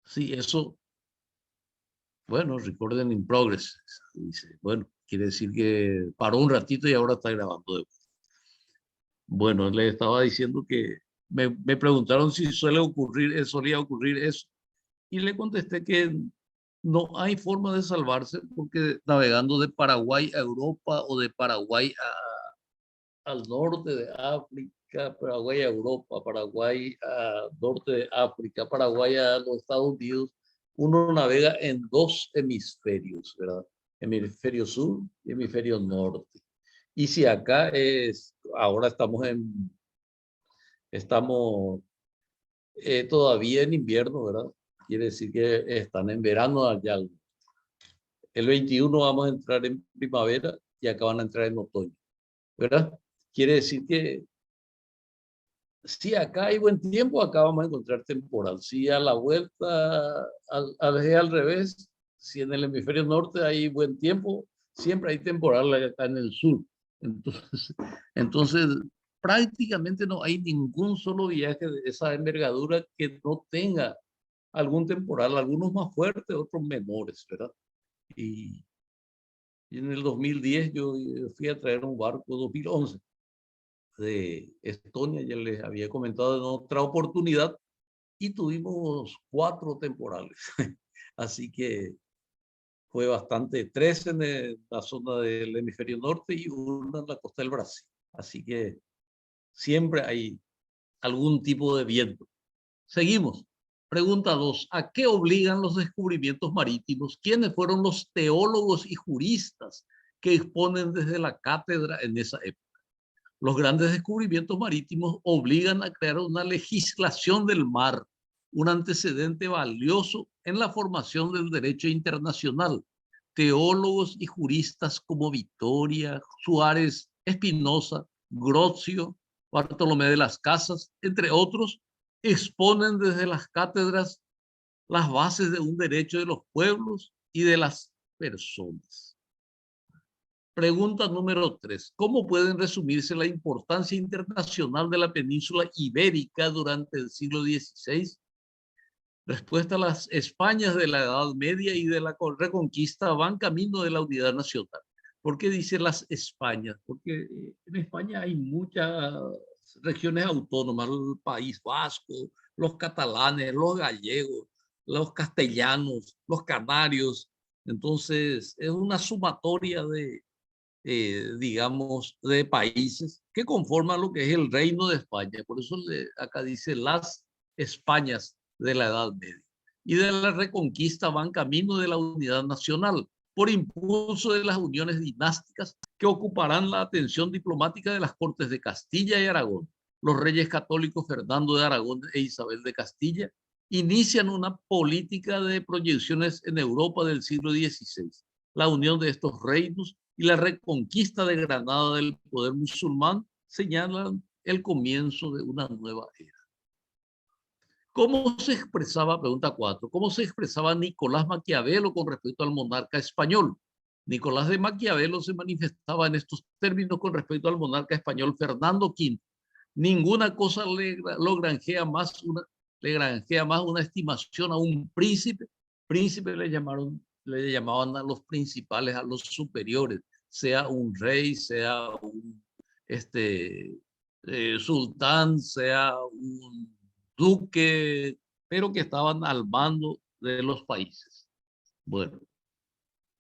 Sí, eso, bueno, recording in progress, dice. Bueno, quiere decir que paró un ratito y ahora está grabando de vuelta. Bueno, le estaba diciendo que me preguntaron si solía ocurrir eso. Y le contesté que no hay forma de salvarse porque navegando de Paraguay a Europa o de Paraguay al norte de África, Paraguay a Europa, Paraguay a norte de África, Paraguay a los Estados Unidos, uno navega en dos hemisferios, ¿verdad? Hemisferio sur y hemisferio norte. Y si acá ahora estamos todavía en invierno, ¿verdad? Quiere decir que están en verano allá. El 21 vamos a entrar en primavera y acá van a entrar en otoño, ¿verdad? Quiere decir que si acá hay buen tiempo, acá vamos a encontrar temporal. Si a la vuelta, al revés, si en el hemisferio norte hay buen tiempo, siempre hay temporal acá en el sur. Entonces, prácticamente no hay ningún solo viaje de esa envergadura que no tenga algún temporal, algunos más fuertes, otros menores, ¿verdad? Y, y en el 2010 yo fui a traer un barco, 2011, de Estonia, ya les había comentado en otra oportunidad, y tuvimos 4 temporales. Así que fue bastante, 3 en la zona del hemisferio norte y 1 en la costa del Brasil. Así que siempre hay algún tipo de viento. Seguimos. Pregunta 2. ¿A qué obligan los descubrimientos marítimos? ¿Quiénes fueron los teólogos y juristas que exponen desde la cátedra en esa época? Los grandes descubrimientos marítimos obligan a crear una legislación del mar, un antecedente valioso en la formación del derecho internacional. Teólogos y juristas como Vittoria, Suárez, Espinosa, Grozio, Bartolomé de las Casas, entre otros, exponen desde las cátedras las bases de un derecho de los pueblos y de las personas. Pregunta número 3. ¿Cómo pueden resumirse la importancia internacional de la península ibérica durante el siglo XVI? Respuesta: las Españas de la Edad Media y de la Reconquista van camino de la unidad nacional. ¿Por qué dice las Españas? Porque en España hay muchas regiones autónomas, el País Vasco, los catalanes, los gallegos, los castellanos, los canarios. Entonces, es una sumatoria digamos, de países que conforman lo que es el Reino de España. Por eso acá dice las Españas de la Edad Media. Y de la Reconquista van camino de la unidad nacional, por impulso de las uniones dinásticas que ocuparán la atención diplomática de las Cortes de Castilla y Aragón. Los reyes católicos Fernando de Aragón e Isabel de Castilla inician una política de proyecciones en Europa del siglo XVI. La unión de estos reinos y la reconquista de Granada del poder musulmán señalan el comienzo de una nueva era. ¿Cómo se expresaba, pregunta 4, cómo se expresaba Nicolás Maquiavelo con respecto al monarca español? Nicolás de Maquiavelo se manifestaba en estos términos con respecto al monarca español Fernando V. Ninguna cosa le granjea más una estimación a un príncipe. Príncipe le llamaban a los principales, a los superiores, sea un rey, sea un sultán, sea un duque, pero que estaban al mando de los países. Bueno,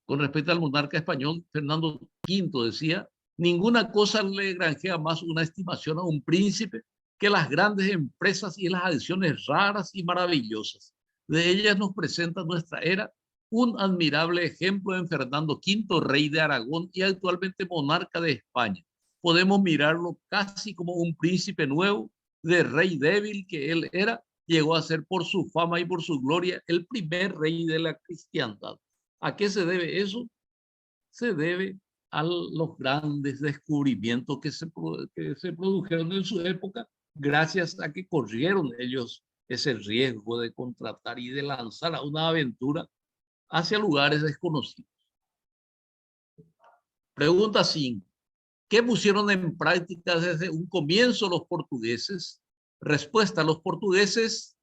con respecto al monarca español, Fernando V decía: ninguna cosa le granjea más una estimación a un príncipe que las grandes empresas y las adiciones raras y maravillosas. De ellas nos presenta nuestra era un admirable ejemplo en Fernando V, rey de Aragón y actualmente monarca de España. Podemos mirarlo casi como un príncipe nuevo, de rey débil que él era, llegó a ser por su fama y por su gloria el primer rey de la cristiandad. ¿A qué se debe eso? Se debe a los grandes descubrimientos que se produjeron en su época, gracias a que corrieron ellos ese riesgo de contratar y de lanzar a una aventura hacia lugares desconocidos. Pregunta 5. ¿Qué pusieron en práctica desde un comienzo los portugueses? Respuesta: los portugueses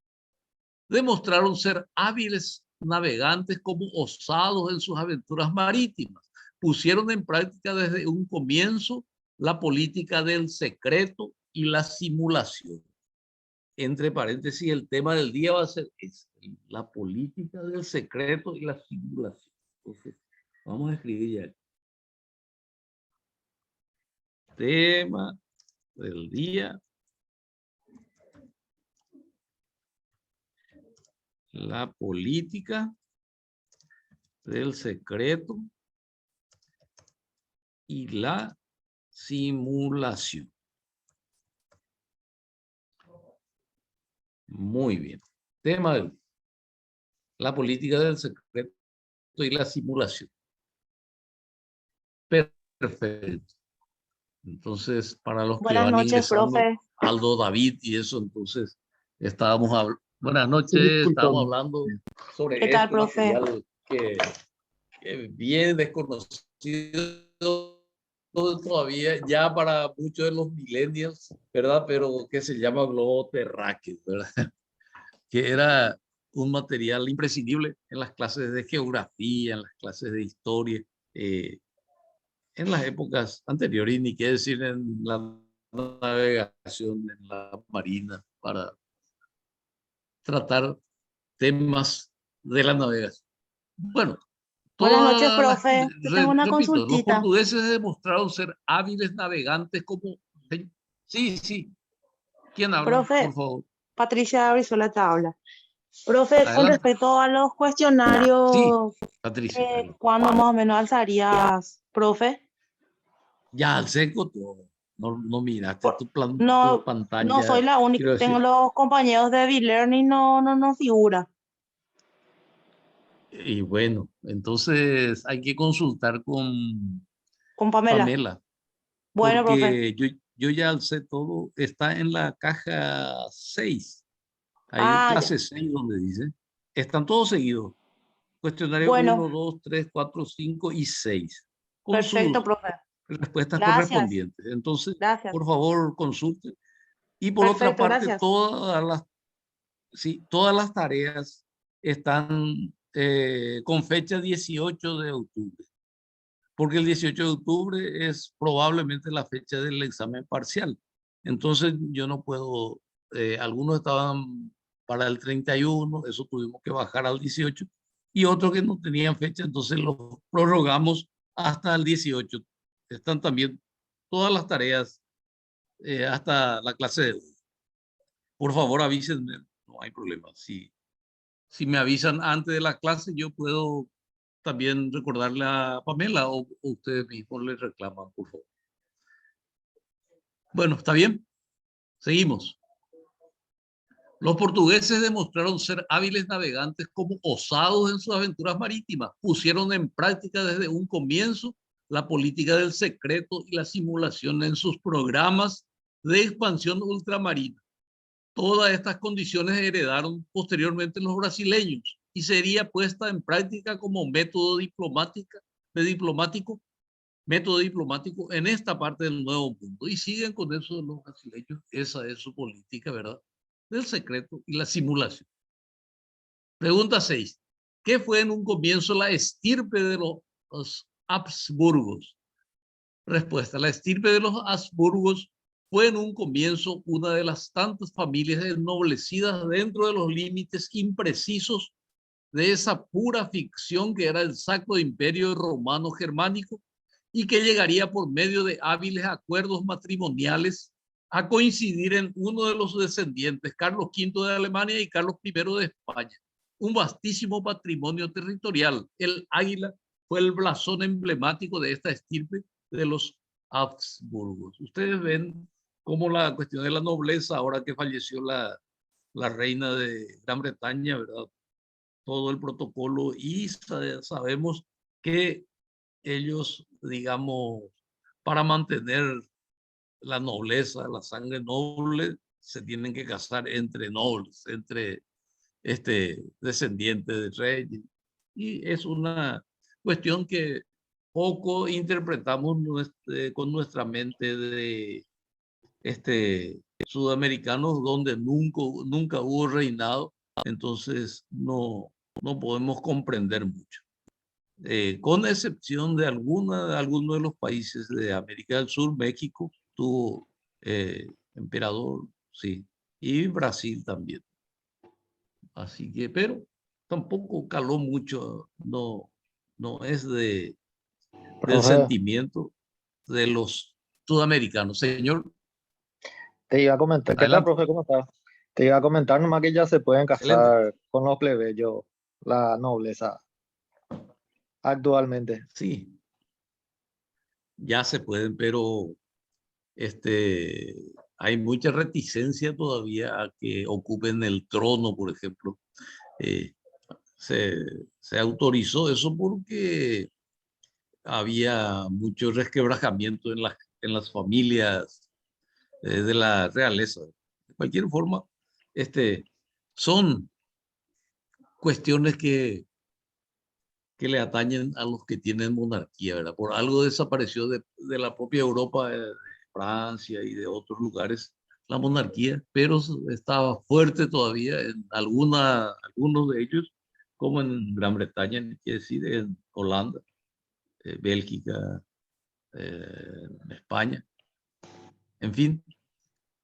demostraron ser hábiles navegantes como osados en sus aventuras marítimas. Pusieron en práctica desde un comienzo la política del secreto y la simulación. Entre paréntesis, el tema del día va a ser la política del secreto y la simulación. Entonces, vamos a escribir ya. Tema del día: la política del secreto y la simulación. Muy bien. Tema del día: la política del secreto y la simulación. Perfecto. Entonces, para los que Buenas van noches, ingresando, profe. Aldo, David y eso, entonces estábamos hablando. Buenas Sí, noches, estábamos discúlpame. hablando sobre ¿Qué tal, este profe? material que bien desconocido todavía ya para muchos de los millennials, ¿verdad? Pero que se llama globo terráqueo, ¿verdad? Que era un material imprescindible en las clases de geografía, en las clases de historia, en las épocas anteriores, y ni qué decir en la navegación, en la marina, para tratar temas de la navegación. Bueno, Buenas noches, todas las, profe. Yo tengo una repito, los consultita. portugueses demostraron ser hábiles navegantes como... Sí, sí. ¿Quién habla? Profe, Por favor. Patricia Brizuela te habla. Profe, con Adelante. respecto a los Sí, cuestionarios, Patricia, adelante. ¿cuándo más o menos alzarías, profe? Ya al seco todo. No, no miraste Por- tu No, no soy pantalla, la única. quiero Tengo decir. los compañeros de B-Learning, no figura. Y bueno, entonces hay que consultar con Con Pamela. Pamela, Bueno, profe. porque yo ya alcé todo, está en la caja 6, ahí Ah, ya. clase 6 donde dice, están todos seguidos, cuestionario Bueno, 1, 2, 3, 4, 5 y 6, con perfecto, sus profe. respuestas Gracias. correspondientes. Entonces, Gracias. por favor, consulte. Y por otra Perfecto, parte, gracias. todas las tareas están con fecha 18 de octubre, porque el 18 de octubre es probablemente la fecha del examen parcial. Entonces yo no puedo, algunos estaban para el 31, eso tuvimos que bajar al 18, y otros que no tenían fecha, entonces los prorrogamos hasta el 18. Están también todas las tareas hasta la clase de hoy. Por favor, avísenme, no hay problema. Si me avisan antes de la clase, yo puedo también recordarle a Pamela, o ustedes mismos le reclaman, por favor. Bueno, ¿está bien? Seguimos. Los portugueses demostraron ser hábiles navegantes como osados en sus aventuras marítimas. Pusieron en práctica desde un comienzo la política del secreto y la simulación en sus programas de expansión ultramarina. Todas estas condiciones heredaron posteriormente los brasileños y sería puesta en práctica como método diplomático en esta parte del nuevo mundo. Y siguen con eso los brasileños. Esa es su política, ¿verdad? Del secreto y la simulación. Pregunta 6. ¿Qué fue en un comienzo la estirpe de los Habsburgos? Respuesta: la estirpe de los Habsburgos fue en un comienzo una de las tantas familias ennoblecidas dentro de los límites imprecisos de esa pura ficción que era el Sacro Imperio Romano Germánico, y que llegaría por medio de hábiles acuerdos matrimoniales a coincidir en uno de los descendientes, Carlos V de Alemania y Carlos I de España. Un vastísimo patrimonio territorial. El águila fue el blasón emblemático de esta estirpe de los Habsburgos. Ustedes ven cómo la cuestión de la nobleza, ahora que falleció la reina de Gran Bretaña, ¿verdad? Todo el protocolo, y sabemos que ellos, digamos, para mantener la nobleza, la sangre noble, se tienen que casar entre nobles, entre descendientes de reyes. Y es una cuestión que poco interpretamos con nuestra mente de sudamericanos, donde nunca hubo reinado, entonces no podemos comprender mucho. Con excepción de algunos de los países de América del Sur, México tuvo emperador, sí, y Brasil también. Así que, pero tampoco caló mucho, no es del Profe, sentimiento de los sudamericanos. Señor, te iba a comentar, ¿qué tal, adelante. profe? ¿Cómo estás? Te iba a comentar nomás que ya se pueden Excelente. casar con los plebeyos, la nobleza, actualmente. Sí, ya se pueden, pero este, hay mucha reticencia todavía a que ocupen el trono, por ejemplo. Eh, se, se autorizó eso porque había mucho resquebrajamiento en las familias de la realeza. De cualquier forma, son cuestiones que le atañen a los que tienen monarquía, ¿verdad? Por algo desapareció de la propia Europa, de Francia y de otros lugares, la monarquía, pero estaba fuerte todavía en algunos de ellos, como en Gran Bretaña, quiere decir, en Holanda, Bélgica, España, en fin,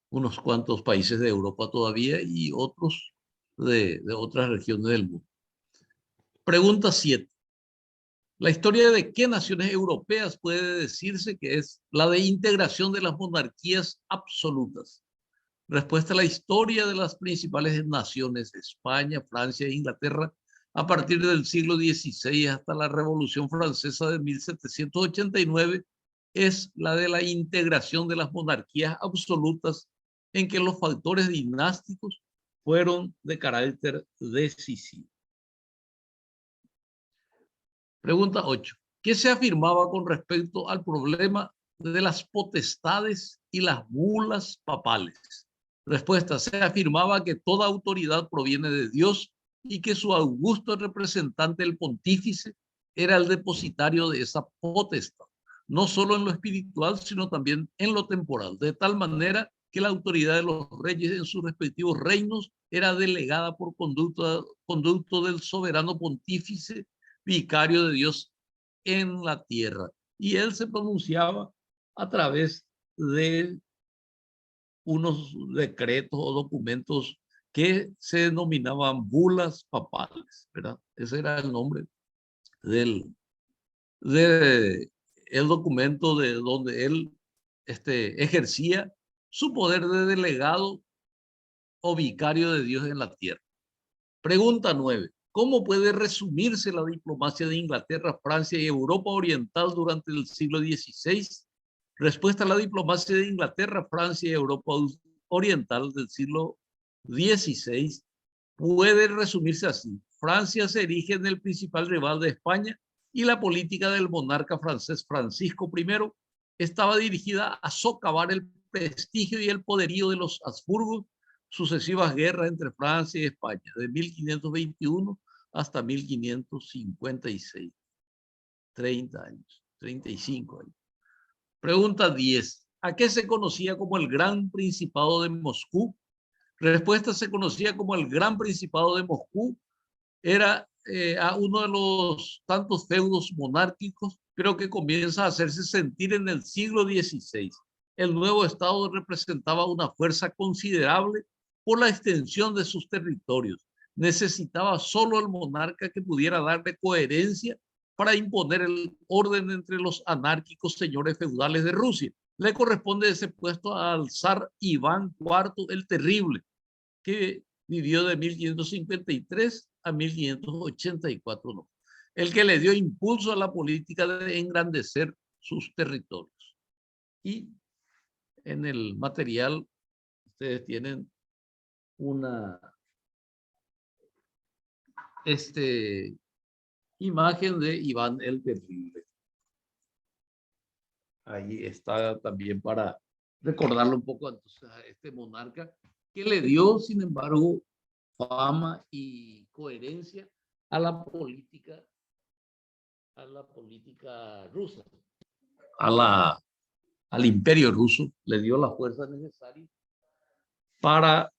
unos cuantos países de Europa todavía y otros de otras regiones del mundo. Pregunta 7. La historia de qué naciones europeas puede decirse que es la de integración de las monarquías absolutas. Respuesta: la historia de las principales naciones, España, Francia e Inglaterra, a partir del siglo XVI hasta la Revolución Francesa de 1789, es la de la integración de las monarquías absolutas en que los factores dinásticos fueron de carácter decisivo. Pregunta 8. ¿Qué se afirmaba con respecto al problema de las potestades y las bulas papales? Respuesta: se afirmaba que toda autoridad proviene de Dios y que su augusto representante, el pontífice, era el depositario de esa potestad, no solo en lo espiritual, sino también en lo temporal, de tal manera que la autoridad de los reyes en sus respectivos reinos era delegada por conducto del soberano pontífice, vicario de Dios en la tierra. Y él se pronunciaba a través de unos decretos o documentos que se denominaban bulas papales, ¿verdad? Ese era el nombre de el documento de donde él ejercía su poder de delegado o vicario de Dios en la tierra. Pregunta 9. ¿Cómo puede resumirse la diplomacia de Inglaterra, Francia y Europa Oriental durante el siglo XVI? Respuesta: la diplomacia de Inglaterra, Francia y Europa Oriental del siglo XVI puede resumirse así. Francia se erige en el principal rival de España y la política del monarca francés Francisco I estaba dirigida a socavar el prestigio y el poderío de los Habsburgos. Sucesivas guerras entre Francia y España, de 1521 hasta 1556. 30 años, 35 años. Pregunta 10. ¿A qué se conocía como el Gran Principado de Moscú? Respuesta: se conocía como el Gran Principado de Moscú. Era a uno de los tantos feudos monárquicos, pero que comienza a hacerse sentir en el siglo XVI. El nuevo estado representaba una fuerza considerable por la extensión de sus territorios. Necesitaba solo el monarca que pudiera darle coherencia para imponer el orden entre los anárquicos señores feudales de Rusia. Le corresponde ese puesto al zar Iván IV el Terrible, que vivió de 1553 a 1584, ¿no? El que le dio impulso a la política de engrandecer sus territorios. Y en el material ustedes tienen una imagen de Iván el Terrible. Ahí está también para recordarlo un poco entonces, a este monarca que le dio, sin embargo, fama y coherencia a la política rusa, al imperio ruso, le dio la fuerza necesaria para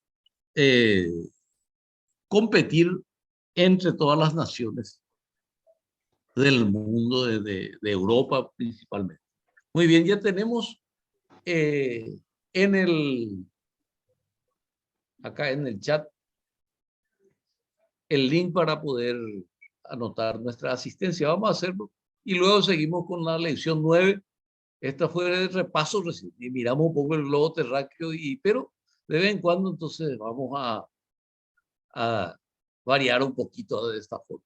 competir entre todas las naciones del mundo, de Europa principalmente. Muy bien, ya tenemos acá en el chat el link para poder anotar nuestra asistencia. Vamos a hacerlo y luego seguimos con la lección 9. Esta fue el repaso recién y miramos un poco el globo terráqueo, pero de vez en cuando entonces vamos a variar un poquito de esta forma.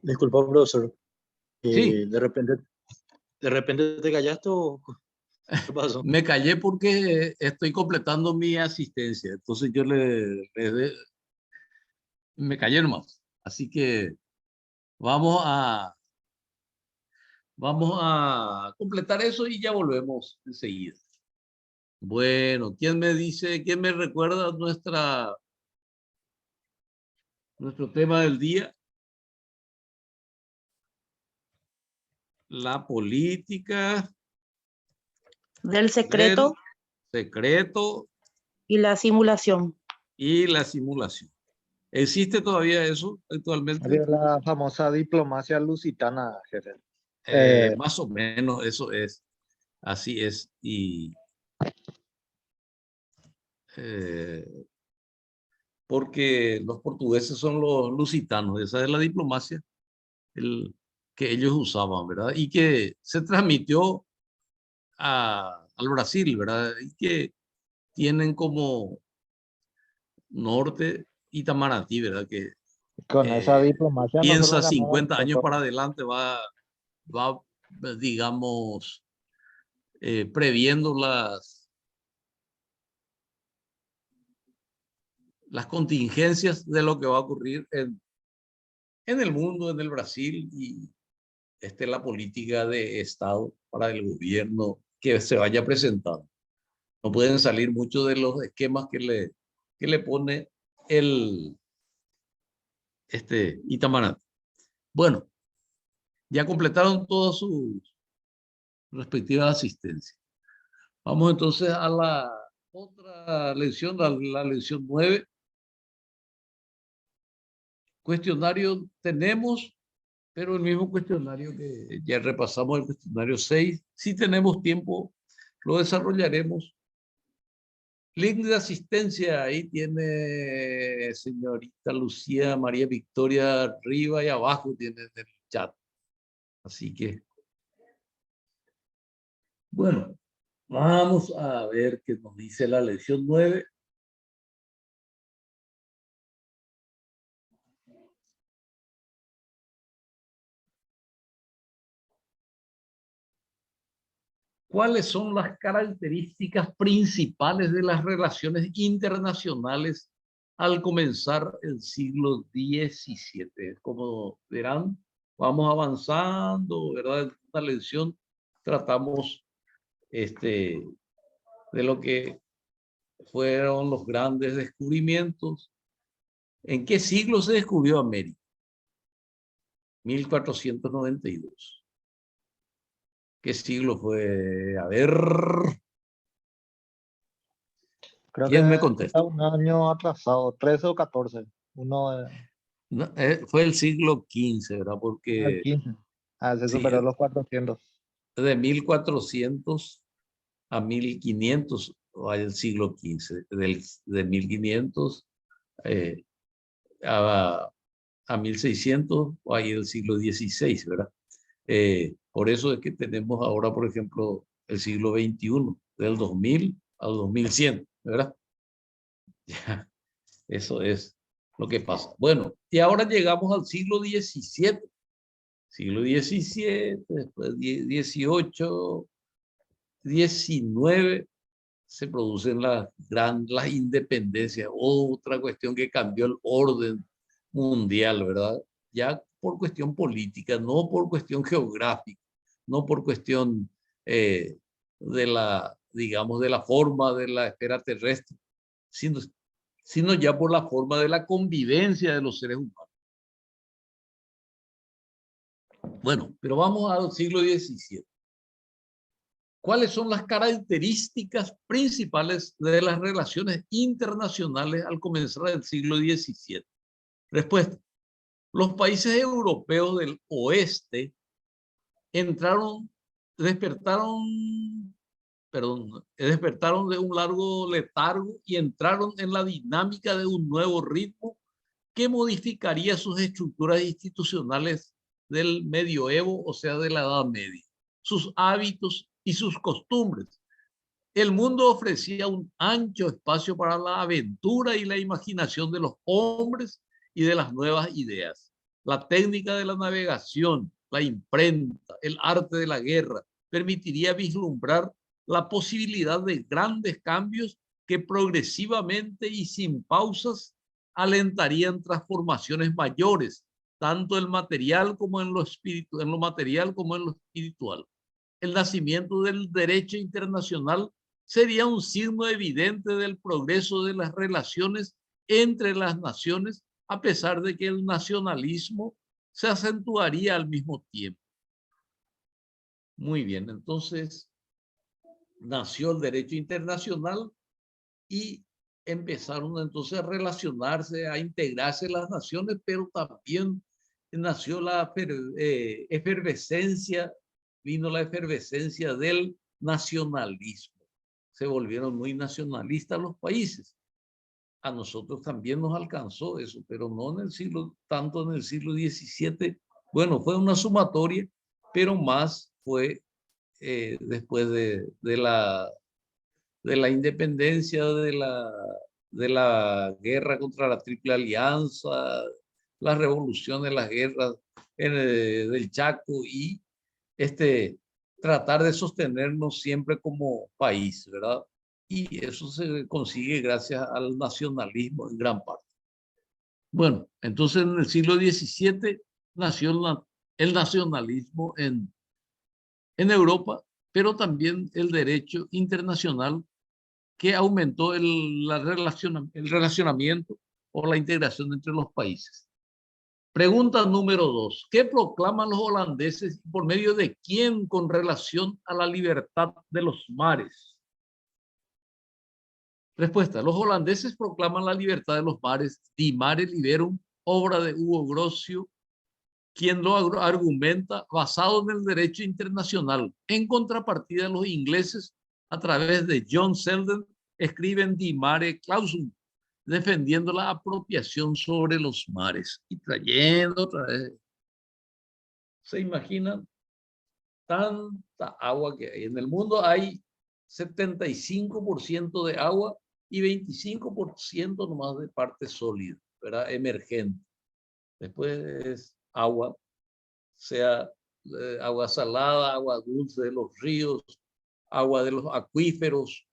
Disculpa, profesor. Sí. ¿De repente te callaste o qué pasó? Me callé porque estoy completando mi asistencia. Entonces yo me callé nomás. Así que vamos a completar eso y ya volvemos enseguida. Bueno, ¿quién me recuerda nuestro tema del día? La política Del secreto del secreto y la simulación. y la simulación. ¿Existe todavía eso actualmente? La famosa diplomacia lusitana, jefe. Más o menos eso es. Así es. Y porque los portugueses son los lusitanos, esa es la diplomacia que ellos usaban, ¿verdad? Y que se transmitió al Brasil, ¿verdad? Y que tienen como norte Itamaraty, ¿verdad? Que Con esa diplomacia piensa nosotros ganamos 50 años para todo. adelante, va digamos, previendo las contingencias de lo que va a ocurrir en el mundo, en el Brasil, y la política de Estado para el gobierno que se vaya presentando. No pueden salir muchos de los esquemas que le pone el Itamaraty. Bueno, ya completaron todas sus respectivas asistencias. Vamos entonces a la otra lección, la lección 9. Cuestionario tenemos, pero el mismo cuestionario que ya repasamos, el cuestionario 6. Si tenemos tiempo, lo desarrollaremos. Link de asistencia, ahí tiene señorita Lucía María Victoria arriba y abajo tiene el chat. Así que, bueno, vamos a ver qué nos dice la lección 9. ¿Cuáles son las características principales de las relaciones internacionales al comenzar el siglo XVII? Como verán, vamos avanzando, ¿verdad? En esta lección tratamos de lo que fueron los grandes descubrimientos. ¿En qué siglo se descubrió América? 1492. ¿Qué siglo fue? A ver, Creo ¿quién me que contesta? está un año atrasado, 13 o 14. No, fue el siglo XV, ¿verdad? Al Porque 15. Se sí, superó los 400. de 1400 a 1500 hay el siglo XV, de 1500 eh, a 1600 hay el siglo XVI, ¿verdad? Por eso es que tenemos ahora, por ejemplo, el siglo XXI, del 2000 al 2100, ¿verdad? Ya, eso es lo que pasa. Bueno, y ahora llegamos al siglo XVII. Siglo XVII, después XVIII, XIX, se producen las independencias, otra cuestión que cambió el orden mundial, ¿verdad? Ya por cuestión política, no por cuestión geográfica, no por cuestión de la, digamos, de la forma de la esfera terrestre, sino ya por la forma de la convivencia de los seres humanos. Bueno, pero vamos al siglo XVII. ¿Cuáles son las características principales de las relaciones internacionales al comenzar el siglo XVII? Respuesta. Los países europeos del oeste despertaron de un largo letargo y entraron en la dinámica de un nuevo ritmo que modificaría sus estructuras institucionales del medioevo, o sea, de la Edad Media, sus hábitos y sus costumbres. El mundo ofrecía un ancho espacio para la aventura y la imaginación de los hombres y de las nuevas ideas. La técnica de la navegación, la imprenta, el arte de la guerra, permitiría vislumbrar la posibilidad de grandes cambios que progresivamente y sin pausas alentarían transformaciones mayores, tanto en material como en lo espiritual, en lo material como en lo espiritual. El nacimiento del derecho internacional sería un signo evidente del progreso de las relaciones entre las naciones, a pesar de que el nacionalismo se acentuaría al mismo tiempo. Muy bien, entonces nació el derecho internacional y empezaron entonces a relacionarse, a integrarse las naciones, pero también nació la efervescencia, vino la efervescencia del nacionalismo. Se volvieron muy nacionalistas los países. A nosotros también nos alcanzó eso, pero no en el siglo, tanto en el siglo XVII. Bueno, fue una sumatoria, pero más fue después de la independencia, de la guerra contra la Triple Alianza, las revoluciones, las guerras del Chaco y tratar de sostenernos siempre como país, ¿verdad? Y eso se consigue gracias al nacionalismo en gran parte. Bueno, entonces en el siglo XVII nació el nacionalismo en Europa, pero también el derecho internacional que aumentó el relacionamiento o la integración entre los países. Pregunta número 2. ¿Qué proclaman los holandeses y por medio de quién con relación a la libertad de los mares? Respuesta. Los holandeses proclaman la libertad de los mares, Di Mare Liberum, obra de Hugo Grocio, quien lo argumenta basado en el derecho internacional. En contrapartida, los ingleses, a través de John Selden, escriben Di Mare Clausum, defendiendo la apropiación sobre los mares y trayendo otra vez. ¿Se imaginan tanta agua que hay? En el mundo hay 75% de agua y 25% nomás de parte sólida, ¿verdad? Emergente. Después es agua, sea agua salada, agua dulce de los ríos, agua de los acuíferos,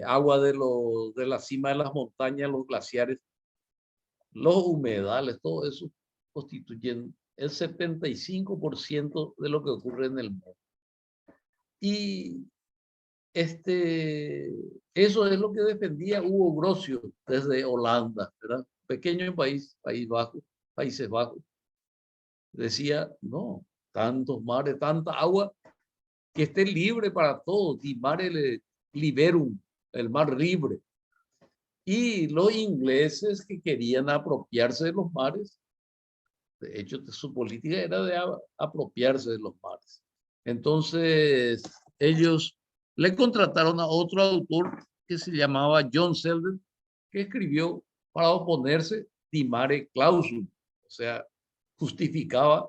agua de la cima de las montañas, los glaciares, los humedales, todo eso constituyen el 75% de lo que ocurre en el mundo. Y eso es lo que defendía Hugo Grocio desde Holanda, ¿verdad? Pequeño país, Países Bajos. Decía, no, tantos mares, tanta agua, que esté libre para todos, Di Mare Liberum, el mar libre. Y los ingleses que querían apropiarse de los mares, de hecho su política era de apropiarse de los mares. Entonces ellos le contrataron a otro autor que se llamaba John Selden, que escribió para oponerse Di Mare Clausum, o sea, justificaba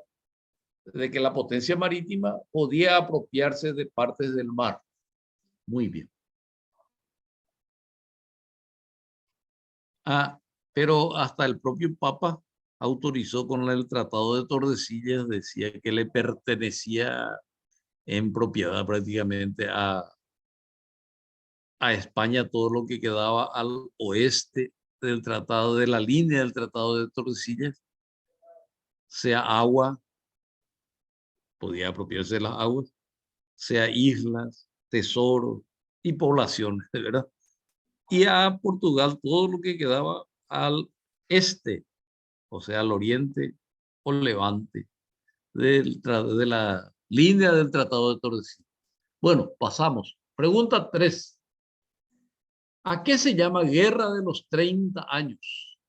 de que la potencia marítima podía apropiarse de partes del mar. Muy bien. Pero hasta el propio Papa autorizó con el Tratado de Tordesillas, decía que le pertenecía en propiedad prácticamente a a España todo lo que quedaba al oeste del tratado, de la línea del tratado de Tordesillas, sea agua, podía apropiarse de las aguas, sea islas, tesoros y poblaciones, ¿verdad? Y a Portugal todo lo que quedaba al este, o sea, al oriente o levante de la línea del tratado de Tordesillas. Bueno, pasamos. Pregunta 3. ¿A qué se llama Guerra de los 30 años?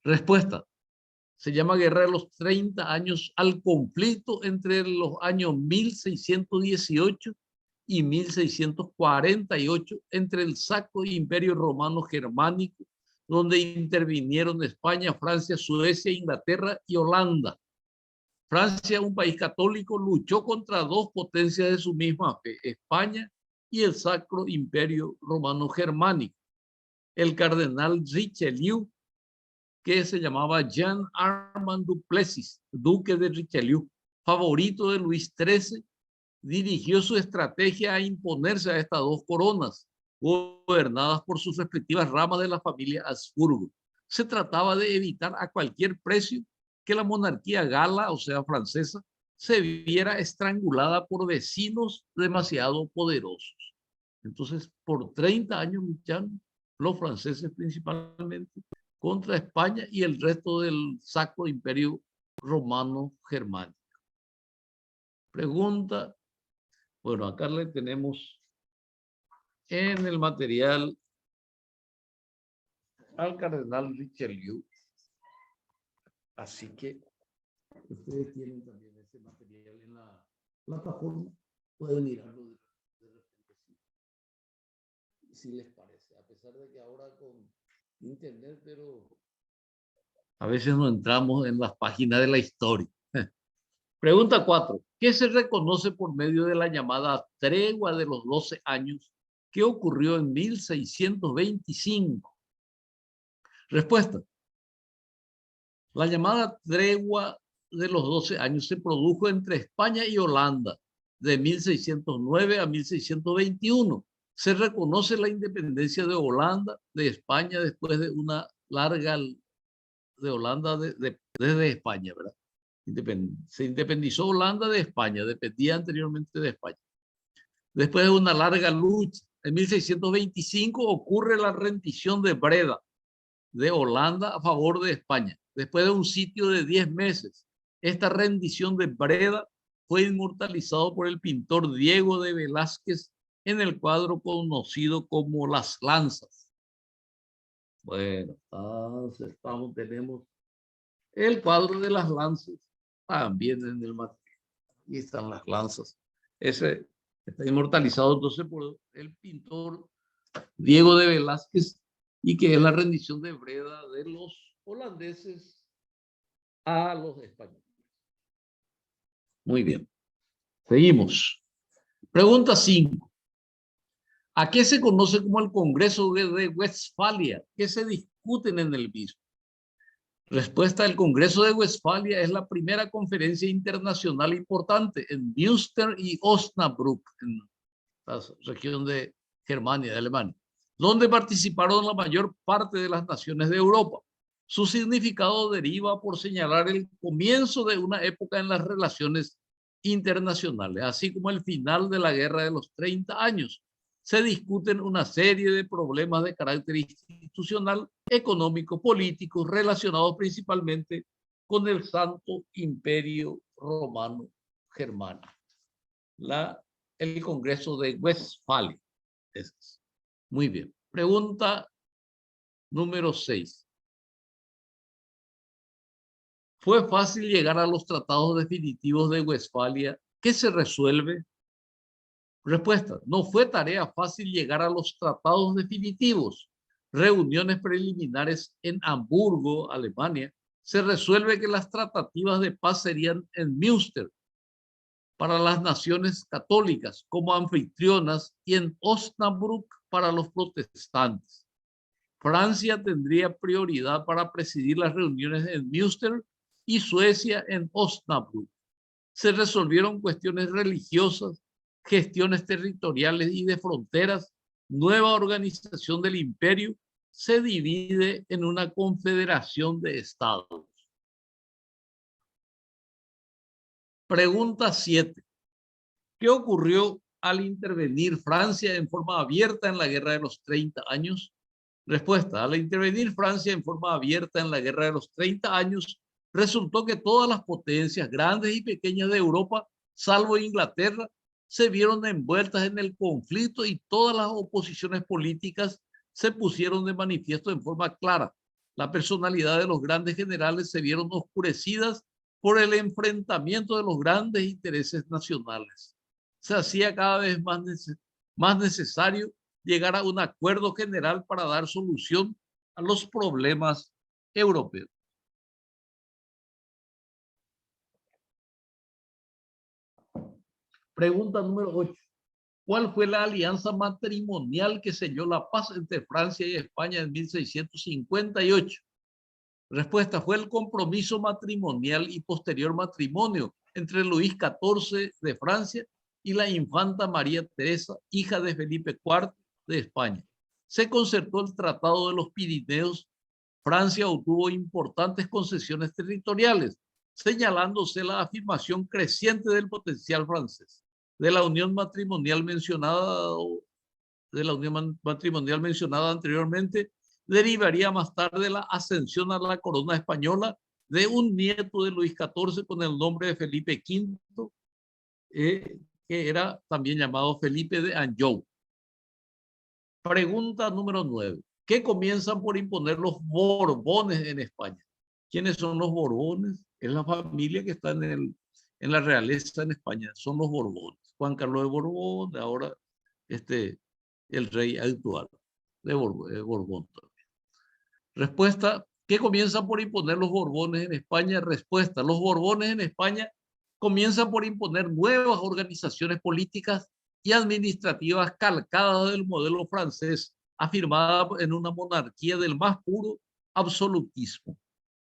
Respuesta. Se llama Guerra de los 30 años al conflicto entre los años 1618 y 1648 entre el Sacro Imperio Romano Germánico, donde intervinieron España, Francia, Suecia, Inglaterra y Holanda. Francia, un país católico, luchó contra dos potencias de su misma fe, España y el Sacro Imperio Romano Germánico. El cardenal Richelieu, que se llamaba Jean Armand Duplessis, duque de Richelieu, favorito de Luis XIII, dirigió su estrategia a imponerse a estas dos coronas, gobernadas por sus respectivas ramas de la familia Habsburgo. Se trataba de evitar a cualquier precio que la monarquía gala, o sea, francesa, se viera estrangulada por vecinos demasiado poderosos. Entonces, por 30 años luchan los franceses principalmente contra España y el resto del Sacro Imperio Romano Germánico. Pregunta, bueno, acá le tenemos en el material al cardenal Richelieu. Así que ustedes tienen también ese material en la plataforma, pueden mirarlo de repente si les parece, a pesar de que ahora con internet, pero a veces no entramos en las páginas de la historia. Pregunta 4. ¿Qué se reconoce por medio de la llamada tregua de los 12 años que ocurrió en 1625? Respuesta. La llamada tregua de los 12 años se produjo entre España y Holanda de 1609 a 1621. Se reconoce la independencia de Holanda, de España, después de una larga de Holanda desde España, ¿verdad? Se independizó Holanda de España, dependía anteriormente de España. Después de una larga lucha, en 1625 ocurre la rendición de Breda, de Holanda a favor de España. Después de un sitio de 10 meses, esta rendición de Breda fue inmortalizado por el pintor Diego de Velázquez en el cuadro conocido como Las Lanzas. Bueno, entonces tenemos el cuadro de las lanzas también en el material. Aquí están las lanzas. Ese está inmortalizado entonces por el pintor Diego de Velázquez y que es la rendición de Breda de los holandeses a los españoles. Muy bien. Seguimos. Pregunta 5. ¿A qué se conoce como el Congreso de Westfalia? ¿Qué se discuten en el mismo? Respuesta: el Congreso de Westfalia es la primera conferencia internacional importante en Münster y Osnabrück, en la región de Germania, de Alemania, donde participaron la mayor parte de las naciones de Europa. Su significado deriva por señalar el comienzo de una época en las relaciones internacionales, así como el final de la Guerra de los 30 años. Se discuten una serie de problemas de carácter institucional, económico, político, relacionados principalmente con el Santo Imperio Romano Germánico. El Congreso de Westfalia. Muy bien. Pregunta número 6. ¿Fue fácil llegar a los tratados definitivos de Westfalia? ¿Qué se resuelve? Respuesta: no fue tarea fácil llegar a los tratados definitivos. Reuniones preliminares en Hamburgo, Alemania. Se resuelve que las tratativas de paz serían en Münster para las naciones católicas como anfitrionas y en Osnabrück para los protestantes. Francia tendría prioridad para presidir las reuniones en Münster y Suecia en Osnabrück. Se resolvieron cuestiones religiosas gestiones territoriales y de fronteras, nueva organización del imperio, se divide en una confederación de estados. Pregunta 7. ¿Qué ocurrió al intervenir Francia en forma abierta en la Guerra de los 30 años? Respuesta. Al intervenir Francia en forma abierta en la Guerra de los 30 años, resultó que todas las potencias grandes y pequeñas de Europa, salvo Inglaterra, se vieron envueltas en el conflicto y todas las oposiciones políticas se pusieron de manifiesto en forma clara. La personalidad de los grandes generales se vieron oscurecidas por el enfrentamiento de los grandes intereses nacionales. Se hacía cada vez más necesario llegar a un acuerdo general para dar solución a los problemas europeos. Pregunta número 8. ¿Cuál fue la alianza matrimonial que selló la paz entre Francia y España en 1658? Respuesta. Fue el compromiso matrimonial y posterior matrimonio entre Luis XIV de Francia y la infanta María Teresa, hija de Felipe IV de España. Se concertó el Tratado de los Pirineos. Francia obtuvo importantes concesiones territoriales, señalándose la afirmación creciente del potencial francés. De la unión matrimonial mencionada anteriormente, derivaría más tarde la ascensión a la corona española de un nieto de Luis XIV con el nombre de Felipe V, que era también llamado Felipe de Anjou. Pregunta número 9. ¿Qué comienzan por imponer los Borbones en España? ¿Quiénes son los Borbones? Es la familia que está en la realeza en España. Son los Borbones. Juan Carlos de Borbón, ahora el rey actual de Borbón también. Respuesta. ¿Qué comienzan por imponer los Borbones en España? Respuesta. Los Borbones en España comienzan por imponer nuevas organizaciones políticas y administrativas calcadas del modelo francés, afirmada en una monarquía del más puro absolutismo.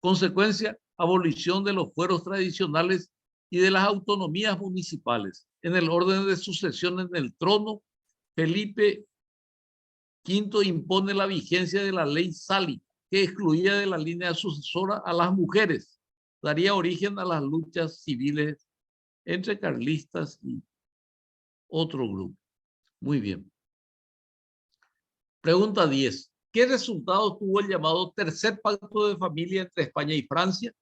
Consecuencia, abolición de los fueros tradicionales y de las autonomías municipales. En el orden de sucesión en el trono, Felipe V impone la vigencia de la ley Salic, que excluía de la línea sucesora a las mujeres. Daría origen a las luchas civiles entre carlistas y otro grupo. Muy bien. Pregunta 10. ¿Qué resultado tuvo el llamado tercer pacto de familia entre España y Francia?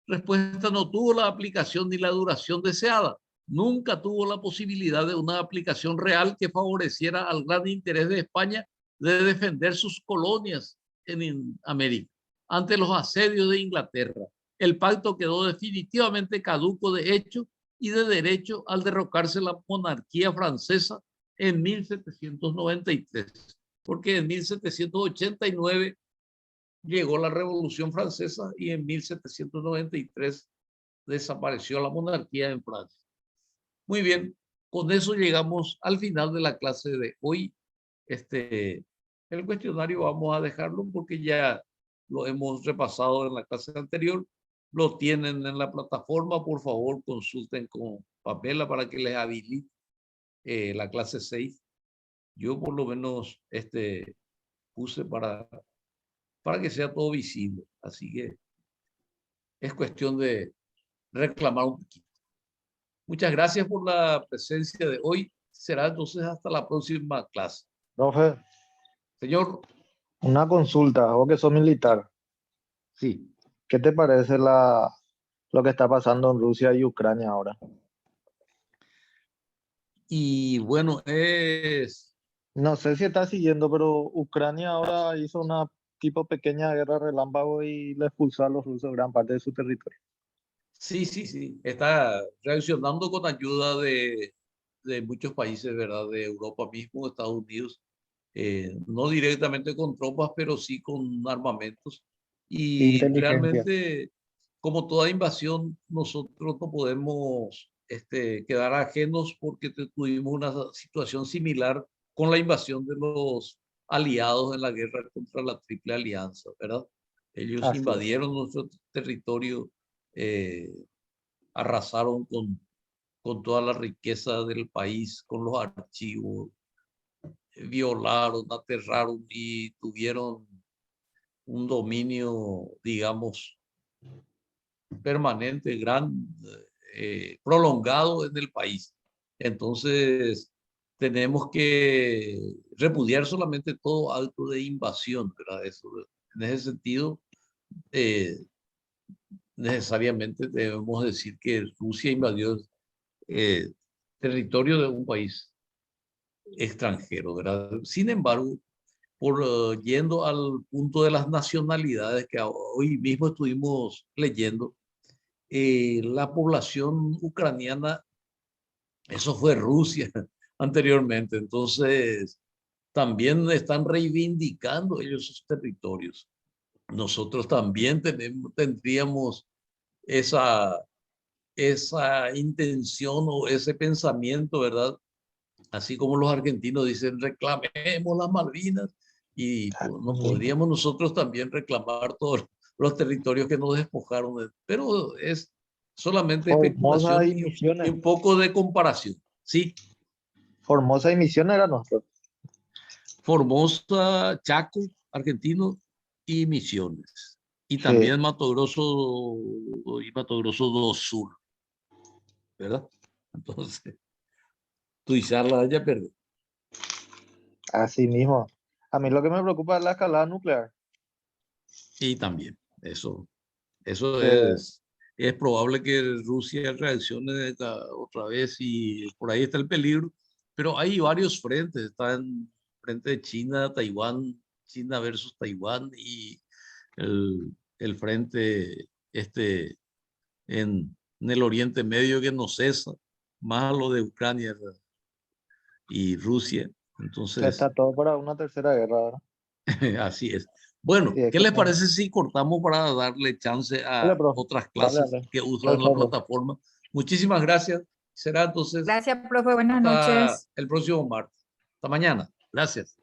Respuesta. No tuvo la aplicación ni la duración deseada. Nunca tuvo la posibilidad de una aplicación real que favoreciera al gran interés de España de defender sus colonias en América ante los asedios de Inglaterra. El pacto quedó definitivamente caduco de hecho y de derecho al derrocarse la monarquía francesa en 1793, porque en 1789 llegó la Revolución Francesa y en 1793 desapareció la monarquía en Francia. Muy bien, con eso llegamos al final de la clase de hoy. El cuestionario vamos a dejarlo porque ya lo hemos repasado en la clase anterior. Lo tienen en la plataforma. Por favor, consulten con Pamela para que les habilite la clase 6. Yo por lo menos puse para que sea todo visible. Así que es cuestión de reclamar un poquito. Muchas gracias por la presencia de hoy. Será entonces hasta la próxima clase. Profe, Señor. una consulta, vos que sos militar, Sí. ¿qué te parece lo que está pasando en Rusia y Ucrania ahora? Y bueno, No sé si estás siguiendo, pero Ucrania ahora hizo una tipo pequeña guerra relámpago y le expulsó a los rusos gran parte de su territorio. Sí. Está reaccionando con ayuda de muchos países, ¿verdad? De Europa mismo, Estados Unidos. No directamente con tropas, pero sí con armamentos. Y Inteligencia. realmente, como toda invasión, nosotros no podemos quedar ajenos porque tuvimos una situación similar con la invasión de los aliados en la guerra contra la Triple Alianza, ¿verdad? Ellos Así es. invadieron nuestro territorio, arrasaron con toda la riqueza del país, con los archivos, violaron, aterraron y tuvieron un dominio, digamos, permanente, prolongado en el país. Entonces, tenemos que repudiar solamente todo acto de invasión, ¿verdad? Eso, en ese sentido, necesariamente debemos decir que Rusia invadió territorio de un país extranjero, ¿verdad? Sin embargo, yendo al punto de las nacionalidades que hoy mismo estuvimos leyendo, la población ucraniana, eso fue Rusia anteriormente, entonces también están reivindicando ellos sus territorios. Nosotros también tendríamos esa intención o ese pensamiento, ¿verdad? Así como los argentinos dicen, reclamemos las Malvinas, y nos podríamos nosotros también reclamar todos los territorios que nos despojaron, pero es solamente Formosa especulación y y Misiones. un poco de comparación. Sí, Formosa y Misiones era nuestro. Formosa, Chaco, argentino, y Misiones. Y también Mato Grosso y Mato Grosso do Sur, ¿verdad? Entonces, Tuizarla ya perdió. Así mismo. A mí lo que me preocupa es la escalada nuclear. Y también, eso Que es probable que Rusia reaccione otra vez y por ahí está el peligro, pero hay varios frentes, está en frente de China, Taiwán, China versus Taiwán, y el frente en el Oriente Medio que no cesa, más lo de Ucrania y Rusia. Entonces, está todo para una tercera guerra, ¿verdad? así es. Bueno, Sí, es ¿qué que les parece si cortamos para darle chance Dale, a profe. otras Dale, clases dale. que usan la Perfecto. plataforma? Muchísimas gracias. Será entonces Gracias, profe. Buenas hasta noches. el próximo martes. Hasta mañana. Gracias.